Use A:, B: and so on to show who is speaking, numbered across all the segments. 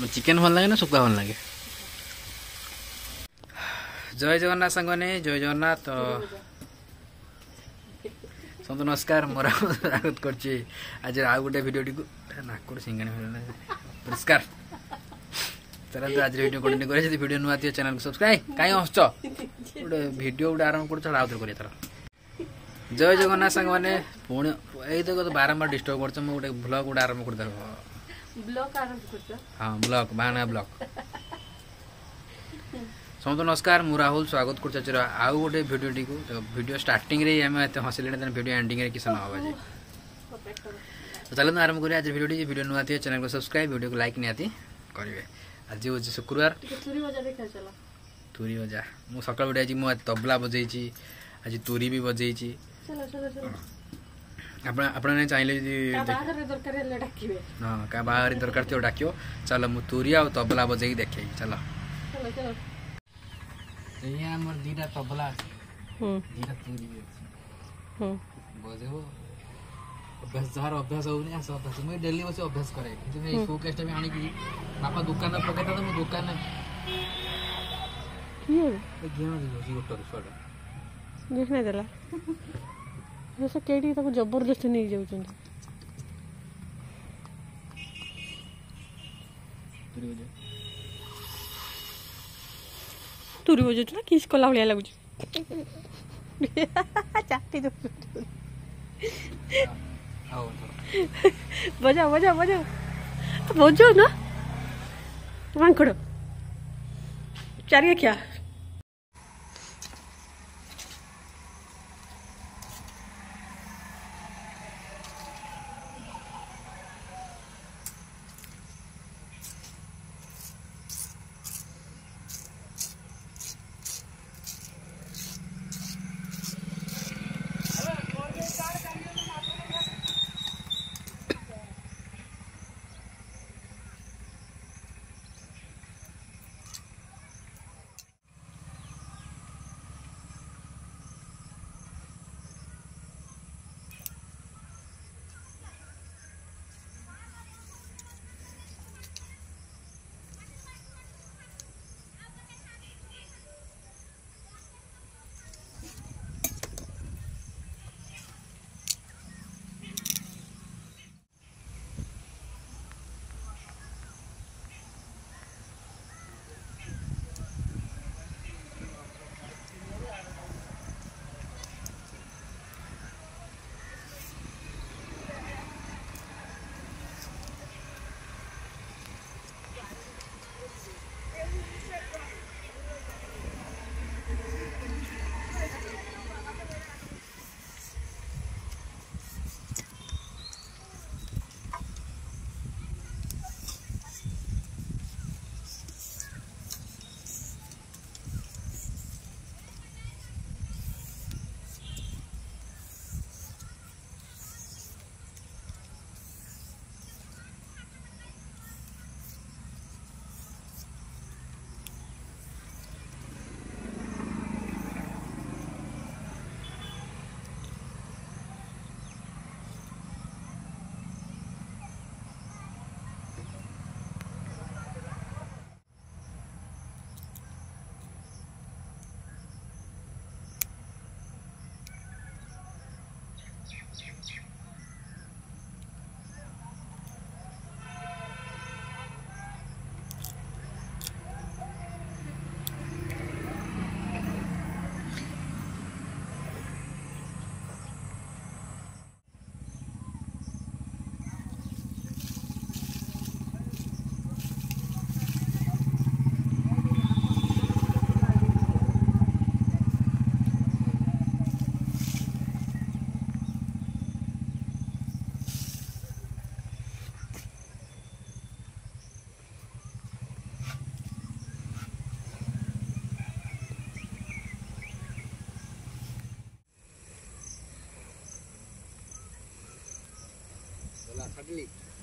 A: Chicken भल लगे ना सुखा भल लगे। जय जगन्नाथ सांग ने जय जगन्नाथ। तो सब नमस्कार मोर स्वागत करछि आज आउ गोटे वीडियो टी नाकुर सिंगानी परिष्कार। चला तो आज वीडियो कंटिन्यू करे। यदि वीडियो नुआ थियो चैनल को सब्सक्राइब काई हंसछ गोटे वीडियो गोटे आरंभ कर चला आउतर करिया थर। जय जगन्नाथ सांग माने पुणी एई देखो तो बारंबार डिस्टर्ब करछ। म गोटे ब्लॉग गोटे आरंभ कर दर
B: ब्लॉग आरंभ करछ। हां
A: ब्लॉग बाना ब्लॉग। समस्त नमस्कार मु राहुल स्वागत कर आउ गोटे वीडियो टी को। तो वीडियो स्टार्टिंग रे हम एते हसिले वीडियो एंडिंग रे किसन हवा जे। तो चलो आरंभ करिया आज वीडियो टी। वीडियो नुआ थियो चैनल को सब्सक्राइब वीडियो को लाइक नियाती करिवे। आज हो शुक्रवार
B: तुरी बजा देखा चला
A: तुरी बजा मु सकाळ उठी मु तबला बजेइची आज तुरी भी बजेइची।
B: चलो चलो चलो
A: आपण ने चाहिले जी
B: बाहर दरकार ले डाकिबे।
A: हां का बाहर दरकार थियो डाकियो। चलो मु तुरी आ तबला बजेई देखै। चलो
B: चलो चलो
A: ये हमर दीटा तबला दीटा तुरी भी बजेबो। अभ्यास जहार अभ्यास होनी आस अभ्यास मैं डेली बस अभ्यास करे। किंतु मैं शो केस्ट में आनी की बापा दुकान में पकेता तो मु दुकान में
B: की है
A: ए गेम दियो जी गोटर छोड़
B: देख नहीं देला ऐसा केडी ताको जबरदस्ती नहीं जाउ छन। तुरी बजे ना किस कला भलिया लागु चाटी दो बजा बजा बजा बजो ना वांकड़ चारिया क्या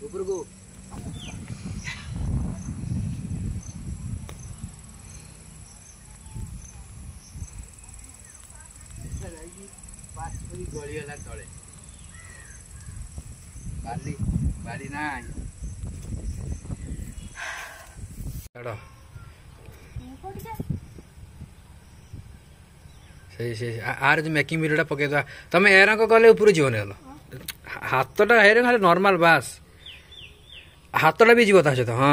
A: ऊपर को गली तले ବାଲି ବାଲି ନାଇଁ ଛାଡ଼ ସେଇ ଆର ଯୋଉ ମେକିଂ ଭିଡ଼ିଓଟା ପକେଇଦବା ତମେ ଏରାଙ୍କ କଲେ ଉପରୁ ଯିବନି ହେଲ ହାତଟା ହେରେ ଖାଲି ନର୍ମାଲ ବାସ୍ ହାତଟା ବି ଯିବ ତା ସହିତ ହଁ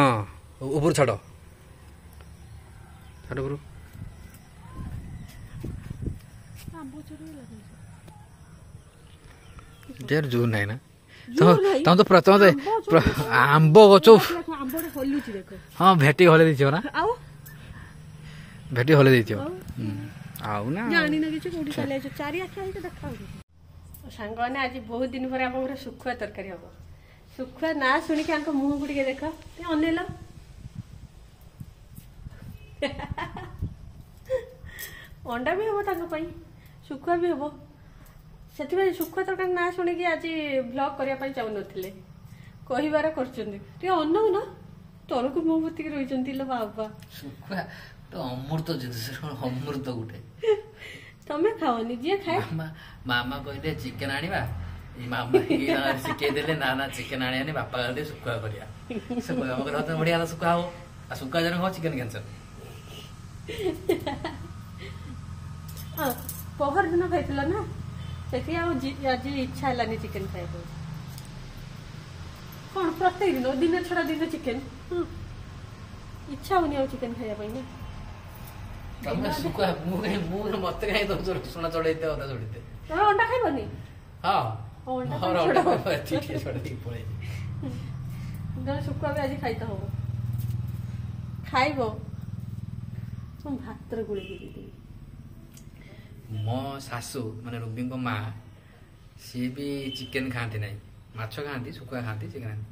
A: ଉପରୁ ଛାଡ଼ ଛାଡ଼ ଉପରୁ ଦେର ଜୋର ନାହିଁ ନା ତମେ ତ ପ୍ରଥମେ ଆମ୍ବ ଗଛ ହଁ ଭେଟି ହଲେଇ ଦେଇଥିବ ନା ଭେଟି ହଲେଇ ଦେଇଥିବ ଆଉ ନା
B: ସାଙ୍ଗମାନେ ଆଜି ବହୁତ ଦିନ ପରେ ଆମ ଘରେ ଶୁଖୁଆ ତରକାରୀ ହବ ଶୁଖୁଆ ନା ଶୁଣିକି ଆଙ୍କ ମୁହଁକୁ ଟିକେ ଦେଖ ଅନେଇଲ ଅଣ୍ଡା ବି ହବ ତାଙ୍କ ପାଇଁ ଶୁଖୁଆ ବି ହବ ସେଥିପାଇଁ ଶୁଖୁଆ ତରକାରୀ ନା ଶୁଣିକି ଆଜି ଭ୍ଲଗ କରିବା ପାଇଁ ଚାହୁଁନଥିଲେ କହିବାର କରୁଛନ୍ତି ଟିକେ ଅନଉନ ତଳକୁ ମୁହଁ ପୋତିକି ରହିଛନ୍ତି ଲୋ ବାବା
A: ଶୁଖୁଆ ତ ଅମୃତ ଜିନିଷ ଅମୃତ ଗୋଟେ
B: ତମେ ଖାଅନି ଯିଏ ଖାଏ
A: ମାମା କହିଲେ ଚିକେନ ଆଣିବା ଏଇ ମାମା ଶିଖେଇ ଦେଲେ ନା ନା ଚିକେନ ଆଣିବାନି ବାପା କହିଲେ ଶୁଖୁଆ କରିବା ଶୁଖୁଆ ବଢିଆ ହେଲା ଶୁଖୁଆ ହବ ଆଉ ଶୁଖୁଆ ଜଣ ହବ ଚିକେନ କ୍ୟାନ୍ସର
B: ପହର ଦିନ ଖାଇଥିଲ ନା ସେଠି ଆଉ ଆଜି ଇଚ୍ଛା ହେଲାନି ଚିକେନ ଖାଇବାକୁ କଣ ପ୍ରତ୍ୟେକ ଦିନ ଦିନ ଛଡା ଦିନ ଚିକେନ ଇଚ୍ଛା ହଉନି ଆଉ ଚିକେନ ଖାଇବା ପାଇଁ ନା
A: ତମେ ଶୁଖୁଆ ମୁଁ ମତେ କାହିଁ ଦଉଛ ରସୁଣ ଚଢେଇତେ ଅଦା ଚଢେଇତେ
B: ତମେ ଅଣ୍ଡା ଖାଇବନି
A: ହଁ
B: ଶୁଖୁଆ ବି ଆଜି ଖାଇତେ ହବ ଖାଇବ ଭାତରେ ଗୁଳିକି ଦେଇଦେବି
A: ମୋ ଶାଶୁ ମାନେ ରୁବିଙ୍କ ମା ସିଏ ବି ଚିକେନ ଖାଆନ୍ତି ନାହିଁ ମାଛ ଖାଆନ୍ତି ଶୁଖୁଆ ଖାଆନ୍ତି ଚିକେନ ଖାଆନ୍ତି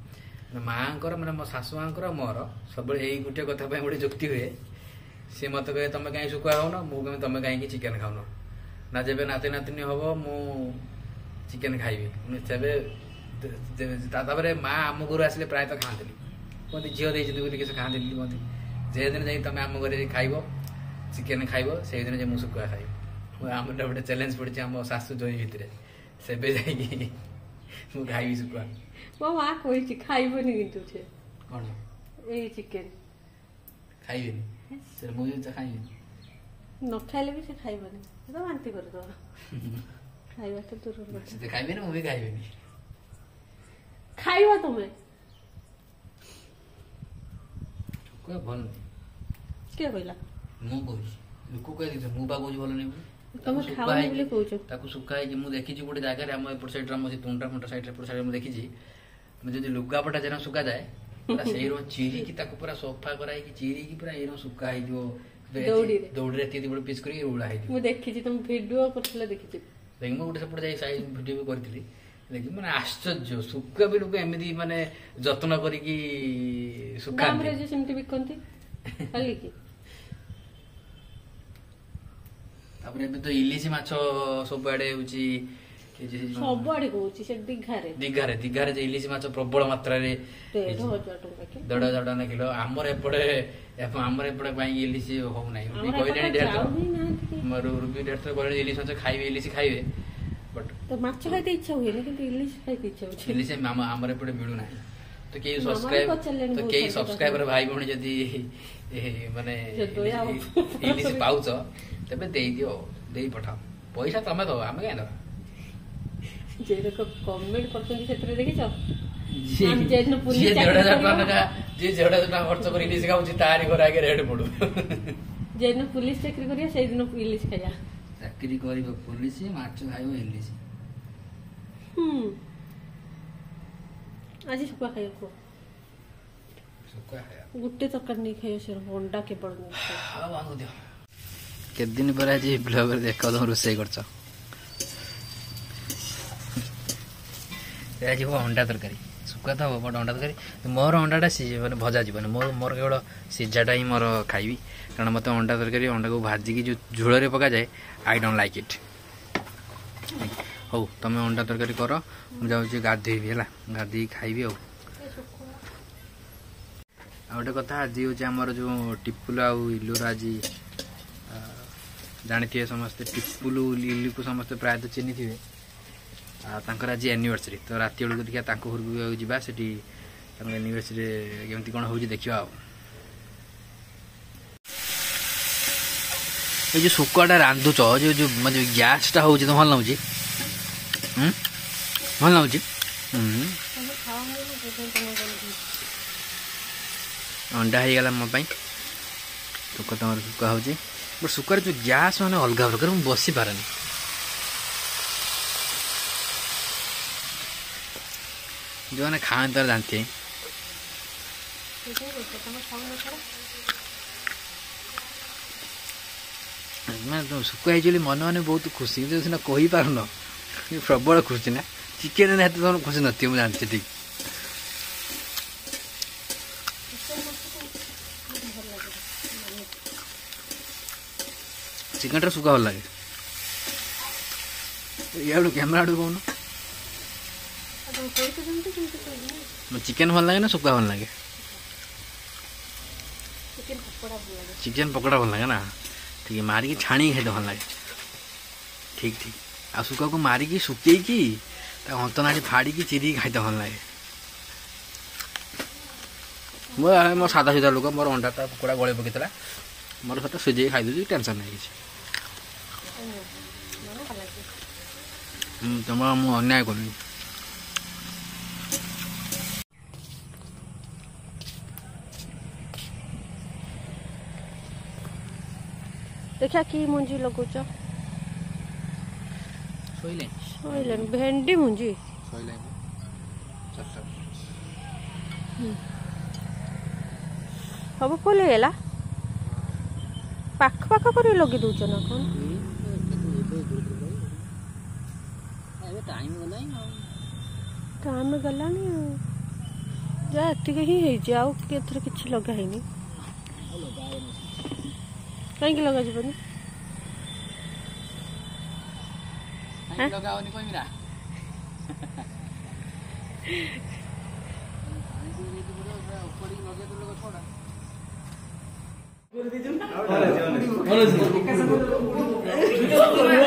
A: ମାଆଙ୍କର ମାନେ ମୋ ଶାଶୁ ମାଆଙ୍କର ମୋର ସବୁବେଳେ ଏଇ ଗୋଟେ କଥା ପାଇଁ ଗୋଟେ ଯୁକ୍ତି ହୁଏ ସିଏ ମତେ କହିବେ ତମେ କାହିଁକି ଶୁଖୁଆ ଖାଉନ ମୁଁ କହିବି ତମେ କାହିଁକି ଚିକେନ ଖାଉନ ନା ଯେବେ ନାତି ନାତିନି ହବ ମୁଁ ଚିକେନ ଖାଇବି ତେବେ ତାପରେ ମା ଆମ ଘରୁ ଆସିଲେ ପ୍ରାୟତଃ ଖାଆନ୍ତିନି କୁହନ୍ତି ଝିଅ ଦେଇଛନ୍ତି ବୋଲି କିଛି ଖାଆନ୍ତିନି କୁହନ୍ତି ଯେଦିନ ଯାଇ ତମେ ଆମ ଘରେ ଖାଇବ ଚିକେନ ଖାଇବ ସେଇଦିନ ଯେ ମୁଁ ଶୁଖୁଆ ଖାଇବି ଆମର ଗୋଟେ ଚ୍ୟାଲେଞ୍ଜ ପଡିଛି ଆମ ଶାଶୁ ଜଇଁ ଭିତରେ ସେବେ ଯାଇକି ମୁଁ ଖାଇବି ଶୁଖୁଆ
B: ମୋ ମା କହିଛି ଖାଇବନି କିନ୍ତୁ ସେ
A: କଣ
B: ଏଇ ଚିକେନ
A: ଖାଇବେନି ସେ ମୁଁ ଖାଇବିନି
B: ନ ଖାଇଲେ ବି ସେ ଖାଇବନି ସେ ତ ବାନ୍ତି କରିଦବ ଖାଇବା ତ ଦୂରର କଥା
A: ସେ ଖାଇବେନି ମୁଁ ବି ଖାଇବିନି
B: ଖାଇବ ତମେ
A: ଶୁଖୁଆ ଭଲ ନାହିଁ
B: କିଏ କହିଲା
A: ମୁଁ କହୁଛି ଲୋକ କହିଦେଇଛ ମୁଁ ବା କହୁଛି ଭଲ ନାହିଁ
B: ତମେ ଖାଉନି ବୋଲି କହୁଛ
A: ତାକୁ ଶୁଖା ହେଇକି ମୁଁ ଦେଖିଛି ଗୋଟେ ଜାଗାରେ ଆମ ଏପଟ ସାଇଡରେ ଆମ ତୁଣ୍ଡା ଫୁଣ୍ଡା ସାଇଡରେ ଏପଟ ସାଇଡରେ ମୁଁ ଦେଖିଛି ଯଦି ଲୁଗାପଟା ଯେନ ଶୁକାଯାଏ ସେଇର ଚିରିକି ତାକୁ ପୁରା ସଫା କରାହେଇକି ଚିରିକି ପୁରା ଏଇର ଶୁକା ହେଇଯିବ ଦୌଡ଼ିରେ ଏତିକି ବଡ଼ ପିସ୍ କରିକି ଉଡ଼ା ହେଇଯିବ
B: ମୁଁ ଦେଖିଛି ତମେ ଭିଡିଓ କରିଥିଲେ ଦେଖିଛି
A: ଦେଖି ମୁଁ ଗୋଟେ ସେପଟେ ଯାଇ ସାଇଜ ଭିଡିଓ ବି କରିଥିଲି ଦେଖି ମାନେ ଆଶ୍ଚର୍ଯ୍ୟ ଶୁଖୁଆ ବି ଲୋକ ଏମିତି ମାନେ ଯତ୍ନ କରିକି
B: ଶୁଖାନ୍ତି ସେମିତି ବିକନ୍ତି କାଲିକି
A: ତାପରେ ଏବେ ତ ଇଲିଶି ମାଛ ସବୁଆଡେ ହଉଛି
B: ସବୁଆଡେ କହୁଛି ସେ ଦିଘାରେ
A: ଯେ ଇଲିଶି ମାଛ ପ୍ରବଳ ମାତ୍ରାରେ 1,500 ଟଙ୍କା କିଲୋ ଆମର ଏପଟେ କାହିଁକି ଇଲିଶି ହଉନାହିଁ କହିଲେଣି ରୁବି 150 କହିଲେଣି ଇଲିଶି ମାଛ ଖାଇବେ ଇଲିଶି ଖାଇବେ ବଟ୍
B: ମାଛ ଖାଇତେ ଇଚ୍ଛା ହୁଏନି କିନ୍ତୁ ଇଲିଶି ଖାଇତେ ଇଚ୍ଛା ହଉଛି
A: ଇଲିଶି ଆମର ଏପଟେ ମିଳୁନାହିଁ ତ କେହି ସବସ୍କ୍ରାଇବର ଭାଇ ଭଉଣୀ ଯଦି ମାନେ ଇଲିଶି ପାଉଛ ତେବେ ଦେଇଦିଅ ଦେଇ ପଠାଅ ପଇସା ତମେ ଦବ ଆମେ କାହିଁ ଦବା
B: କମେଣ୍ଟ କରୁଛନ୍ତି ସେଥିରେ ଦେଖିଛ
A: ଯିଏ 1,500 ଟଙ୍କା ଖର୍ଚ୍ଚ କରି ଇଲିଶି ଖାଉଛି ତାରି ଘର ଆଗେ ରେଟ୍ ପଡୁ
B: ଯେଦିନ ପୁଲିସ ଚାକିରି କରିବା ସେଇଦିନ ଇଲିଶି ଖାଇବା
A: ଚାକିରି କରିବ ପୁଲିସ ମାଛ ଖାଇବ ଇଲିଶି
B: ଆଜି ଶୁଖୁଆ ଖାଇବ କୁହ ଗୋଟେ ତରକାରୀ ନେଇ ଖାଇବ ସେ ଅଣ୍ଡା କେବଳ
A: କେତେ ଦିନ ପରେ ଆଜି ବ୍ଲଗରେ ଦେଖ ତମ ରୋଷେଇ କରୁଛ ଆଜି ହବ ଅଣ୍ଡା ତରକାରୀ ଶୁଖୁଆ ତ ହବ ବଟ ଅଣ୍ଡା ତରକାରୀ ମୋର ଅଣ୍ଡାଟା ମାନେ ଭଜା ଯିବନି ମୋର କେବଳ ସିଝାଟା ହିଁ ମୋର ଖାଇବି କାରଣ ମୋତେ ଅଣ୍ଡା ତରକାରୀ ଅଣ୍ଡାକୁ ଭାଜିକି ଯେଉଁ ଝୋଳରେ ପକାଯାଏ ଆଇ ଡୋଣ୍ଟ ଲାଇକ୍ ଇଟ୍ ହଉ ତମେ ଅଣ୍ଡା ତରକାରୀ କର ମୁଁ ଯାଉଛି ଗାଧୋଇବି ହେଲା ଗାଧୋଇକି ଖାଇବି ଆଉ ଗୋଟେ କଥା ଆଜି ହେଉଛି ଆମର ଯେଉଁ ଟିପୁଲୁ ଆଉ ଇଲୁର ଆଜି ଜାଣିଥିବେ ସମସ୍ତେ ଟିପୁଲୁ ଇଲୁକୁ ସମସ୍ତେ ପ୍ରାୟତଃ ଚିହ୍ନିଥିବେ आज एनिवर्सरी तो राति बेलू देखिए घर को जावा से एनिवर्सरी केमती कौन हो देखा ये जो शुक्वाटा रांधुच जो जो मतलब गैसटा हो तो भल लगुच भल लगुच अंडा हो गला मोपाई शुक्र तुम शुक्वा हो बट शुक्र जो गैस मैंने अलग प्रकार मुझे बसी पारे जो मैंने खाने तो जानते हैं मैं तुम शुक्वा मन मैंने बहुत खुशी सीना कही पारन प्रबल खुशी ना चिकेन ना तुम खुशी नथी मुझे जानती ठीक चिकेन टा शुक्वा भल लगे या कैमेरा आड़ कौन चिकेन भल लगे ना शुक्वा भल लगे चिकेन पकोड़ा भल लगे ना ठीक है मारिकी छाणी खाई भल लगे ठीक ठीक आ शुक्वा को मारिकी सुखी हंतनाटी फाड़ी चिरी खाई भल लगे मो सादा सीधा लोक मोर अंडा पकोड़ा गले पकई मोर सहित सीझे खाई दूसरी टेंशन नहीं किसी तुम मुझे अन्याय करूँ
B: देखा कि मुंजी लगुच शोले भेंडी मुंजी सब फुल है पाख पाख कर लगे दौच ना कौन टाइम गलानी जा एतिक ही आउ कि लगा है कहीं लगा जीवन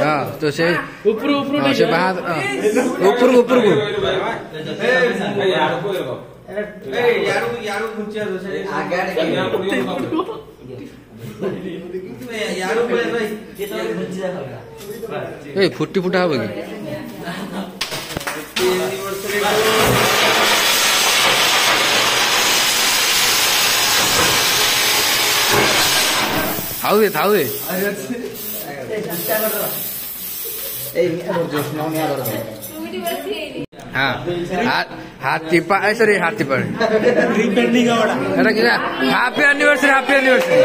A: हाँ तो से ऊपर से बाहर ऊपर ऊपर को ए फुटी फुटा हो गई थाउ दे हाँ हाथ टिपा सॉरी हाथ टिपा हैप्पी एनिवर्सरी हैप्पी एनिवर्सरी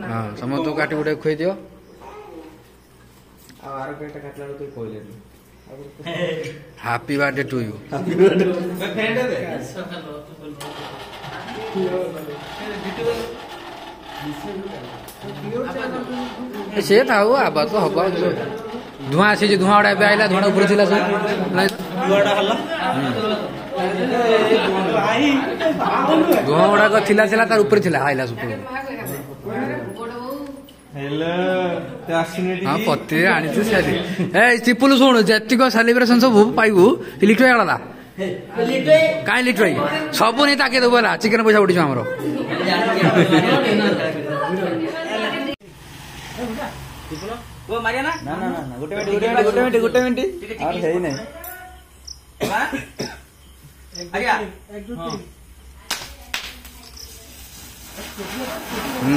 A: हाँ समस्त काटी गुटे खुई दियो हैप्पी बर्थडे टू यू से था आवाज तो हम धुआं आसी धुआं गुड़ा आइला धुआं ऊपर थिला सब धुआं गुड़ाक थिला थिला तार ऊपर थिला आइला सब हाँ पति आनी चिपुल शुणु जेतिक सेलिब्रेशन सब पाइबू लिटो गला कहीं लिटो सब नहीं ताके देबू है चिकेन पैसा उठी आमर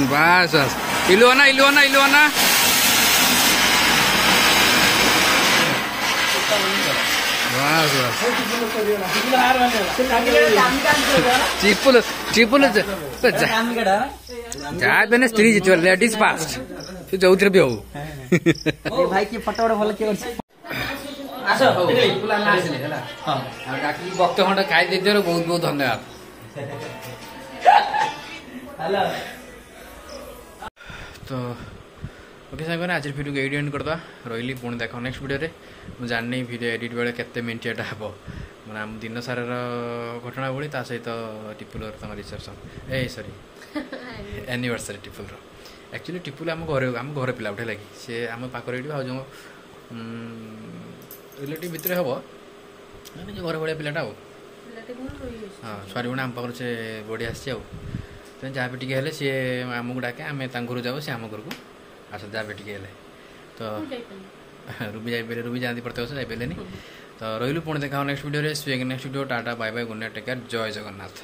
A: बस बस इलुआना इलुआना इलुआना बस बस चिपुल चिपुल जहाँ पे स्त्री जीत लेडीज फास्ट जो भी हो
C: भाई की फटो भल किए
A: वक्त खंड खाई बहुत बहुत धन्यवाद तो ओके सागर आज भिडियो को एडिट एंड करदा रही पुणी देख नेक्स्ट वीडियो रे मु जाननी वीडियो एडिट बेले केते मिनिट एटा हबो माने हम दिन सारा घटना बोली ता सहित टिपुल तम रिसेप्शन ए सॉरी एनिवर्सरी टिपुल एक्चुअली टिपुल आम घर पिला उठे लगी सी आम पाखर ये भाज रिलेटिव भितर हम मैंने जो घर भाया पिलाटा हाँ छुआरी गुण आम पाखर से बढ़ी आसी जहाँ भी टे सी आमको डाके आम घर जाऊ सी आम घर को आस जहाँ भी टे तो रूबी जाइए रूबी जाती प्रत्येक वर्ष जाइए तो रही पुणी देखा next video next video tata bye bye good night take care Jai Jagannath.